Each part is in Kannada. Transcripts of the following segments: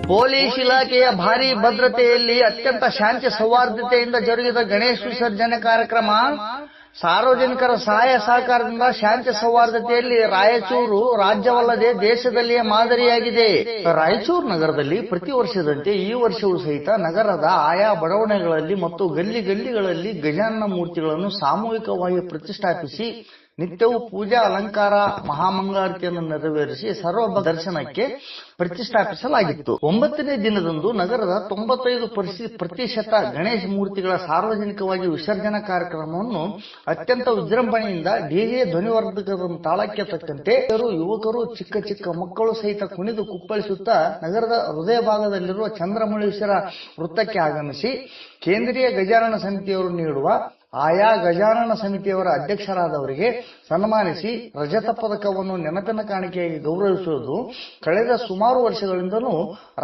ಪೊಲೀಸ್ ಇಲಾಖೆಯ ಭಾರೀ ಭದ್ರತೆಯಲ್ಲಿ ಅತ್ಯಂತ ಶಾಂತಿ ಸೌಹಾರ್ದತೆಯಿಂದ ಜರುಗಿದ ಗಣೇಶ ವಿಸರ್ಜನೆ ಕಾರ್ಯಕ್ರಮ ಸಾರ್ವಜನಿಕರ ಸಹಾಯ ಸಹಕಾರದಿಂದ ಶಾಂತಿ ಸೌಹಾರ್ದತೆಯಲ್ಲಿ ರಾಯಚೂರು ರಾಜ್ಯವಲ್ಲದೆ ದೇಶದಲ್ಲಿಯೇ ಮಾದರಿಯಾಗಿದೆ. ರಾಯಚೂರು ನಗರದಲ್ಲಿ ಪ್ರತಿ ವರ್ಷದಂತೆ ಈ ವರ್ಷವೂ ಸಹಿತ ನಗರದ ಆಯಾ ಬಡಾವಣೆಗಳಲ್ಲಿ ಮತ್ತು ಗಲ್ಲಿಗಳಲ್ಲಿ ಗಜಾನನ ಮೂರ್ತಿಗಳನ್ನು ಸಾಮೂಹಿಕವಾಗಿ ಪ್ರತಿಷ್ಠಾಪಿಸಿ ನಿತ್ಯವೂ ಪೂಜಾ ಅಲಂಕಾರ ಮಹಾಮಂಗಳಾರತಿಯನ್ನು ನೆರವೇರಿಸಿ ಸರ್ವ ದರ್ಶನಕ್ಕೆ ಪ್ರತಿಷ್ಠಾಪಿಸಲಾಗಿತ್ತು. 9ನೇ ದಿನದಂದು ನಗರದ 95% ಗಣೇಶ ಮೂರ್ತಿಗಳ ಸಾರ್ವಜನಿಕವಾಗಿ ವಿಸರ್ಜನಾ ಕಾರ್ಯಕ್ರಮವನ್ನು ಅತ್ಯಂತ ವಿಜೃಂಭಣೆಯಿಂದ ಡಿಜೆ ಧ್ವನಿವರ್ಧಕದ ತಾಳಕ್ಕೆ ತಕ್ಕಂತೆ ಯುವಕರು ಚಿಕ್ಕ ಮಕ್ಕಳು ಸಹಿತ ಕುಣಿದು ಕುಪ್ಪಳಿಸುತ್ತಾ ನಗರದ ಹೃದಯ ಭಾಗದಲ್ಲಿರುವ ಚಂದ್ರಮೌಳೀಶ್ವರ ವೃತ್ತಕ್ಕೆ ಆಗಮಿಸಿ ಕೇಂದ್ರೀಯ ಗಜಾನನ ಸಮಿತಿಯವರು ನೀಡುವ ಆಯಾ ಗಜಾನನ ಸಮಿತಿಯವರ ಅಧ್ಯಕ್ಷರಾದವರಿಗೆ ಸನ್ಮಾನಿಸಿ ರಜತ ಪದಕವನ್ನು ನೆನಪಿನ ಕಾಣಿಕೆಯಾಗಿ ಗೌರವಿಸುವುದು ಕಳೆದ ಸುಮಾರು ವರ್ಷಗಳಿಂದಲೂ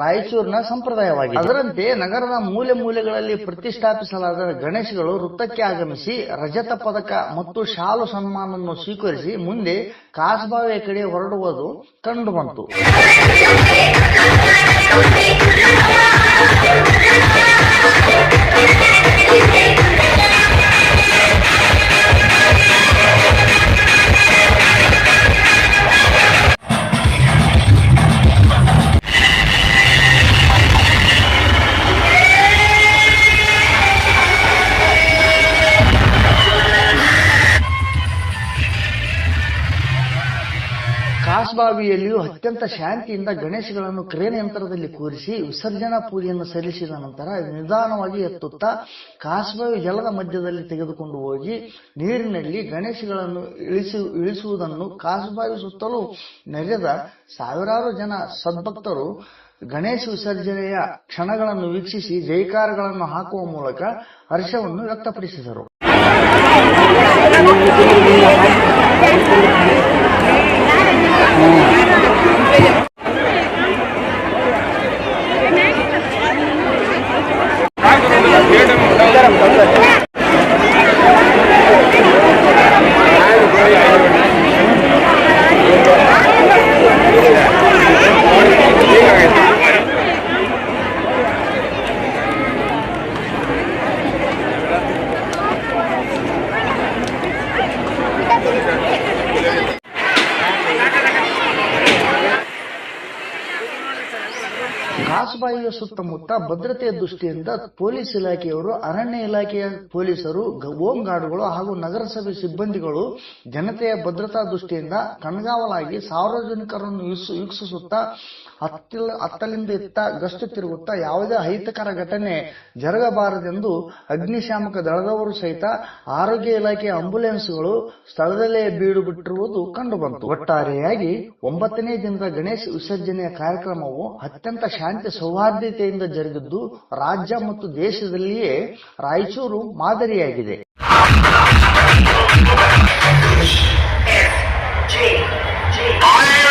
ರಾಯಚೂರಿನ ಸಂಪ್ರದಾಯವಾಗಿದೆ. ಅದರಂತೆ ನಗರದ ಮೂಲೆಗಳಲ್ಲಿ ಪ್ರತಿಷ್ಠಾಪಿಸಲಾದ ಗಣೇಶಗಳು ವೃತ್ತಕ್ಕೆ ಆಗಮಿಸಿ ರಜತ ಪದಕ ಮತ್ತು ಶಾಲು ಸನ್ಮಾನವನ್ನು ಸ್ವೀಕರಿಸಿ ಮುಂದೆ ಕಾಸಬಾವಿಯ ಕಡೆ ಹೊರಡುವುದು ಕಂಡುಬಂತು. ಕಾಸಬಾವಿಯಲ್ಲಿಯೂ ಅತ್ಯಂತ ಶಾಂತಿಯಿಂದ ಗಣೇಶಗಳನ್ನು ಕ್ರೇನ್ ಯಂತ್ರದಲ್ಲಿ ಕೂರಿಸಿ ವಿಸರ್ಜನಾ ಪೂಜೆಯನ್ನು ಸಲ್ಲಿಸಿದ ನಂತರ ನಿಧಾನವಾಗಿ ಎತ್ತುತ್ತಾ ಕಾಸಬಾವಿ ಜಲದ ಮಧ್ಯದಲ್ಲಿ ತೆಗೆದುಕೊಂಡು ಹೋಗಿ ನೀರಿನಲ್ಲಿ ಗಣೇಶಗಳನ್ನು ಇಳಿಸುವುದನ್ನು ಕಾಸಬಾವಿ ಸುತ್ತಲೂ ನೆರೆದ ಸಾವಿರಾರು ಜನ ಸದ್ಭಕ್ತರು ಗಣೇಶ ವಿಸರ್ಜನೆಯ ಕ್ಷಣಗಳನ್ನು ವೀಕ್ಷಿಸಿ ಜೈಕಾರಗಳನ್ನು ಹಾಕುವ ಮೂಲಕ ಹರ್ಷವನ್ನು ವ್ಯಕ್ತಪಡಿಸಿದರು. ಕಾಸಬಾವಿಯ ಸುತ್ತಮುತ್ತ ಭದ್ರತೆಯ ದೃಷ್ಟಿಯಿಂದ ಪೊಲೀಸ್ ಇಲಾಖೆಯವರು, ಅರಣ್ಯ ಇಲಾಖೆಯ ಪೊಲೀಸರು, ಹೋಮ್ ಗಾರ್ಡ್ಗಳು ಹಾಗೂ ನಗರಸಭೆ ಸಿಬ್ಬಂದಿಗಳು ಜನತೆಯ ಭದ್ರತಾ ದೃಷ್ಟಿಯಿಂದ ಕಣ್ಗಾವಲಾಗಿ ಸಾರ್ವಜನಿಕರನ್ನು ವೀಕ್ಷಿಸುತ್ತಾ ಅತ್ತಲಿಂದ ಇತ್ತ ಗಸ್ತು ತಿರುಗುತ್ತಾ ಯಾವುದೇ ಅಹಿತಕರ ಘಟನೆ ಜರಗಬಾರದೆಂದು ಅಗ್ನಿಶಾಮಕ ದಳದವರು ಸಹಿತ ಆರೋಗ್ಯ ಇಲಾಖೆಯ ಆಂಬ್ಯುಲೆನ್ಸ್ಗಳು ಸ್ಥಳದಲ್ಲೇ ಬೀಡು ಬಿಟ್ಟಿರುವುದು ಕಂಡುಬಂತು. ಒಟ್ಟಾರೆಯಾಗಿ 9ನೇ ದಿನದ ಗಣೇಶ ವಿಸರ್ಜನೆಯ ಕಾರ್ಯಕ್ರಮವು ಅತ್ಯಂತ ಶಾಂತಿ ಸೌಹಾರ್ದತೆಯಿಂದ ಜರುಗಿದ್ದು ರಾಜ್ಯ ಮತ್ತು ದೇಶದಲ್ಲಿಯೇ ರಾಯಚೂರು ಮಾದರಿಯಾಗಿದೆ. I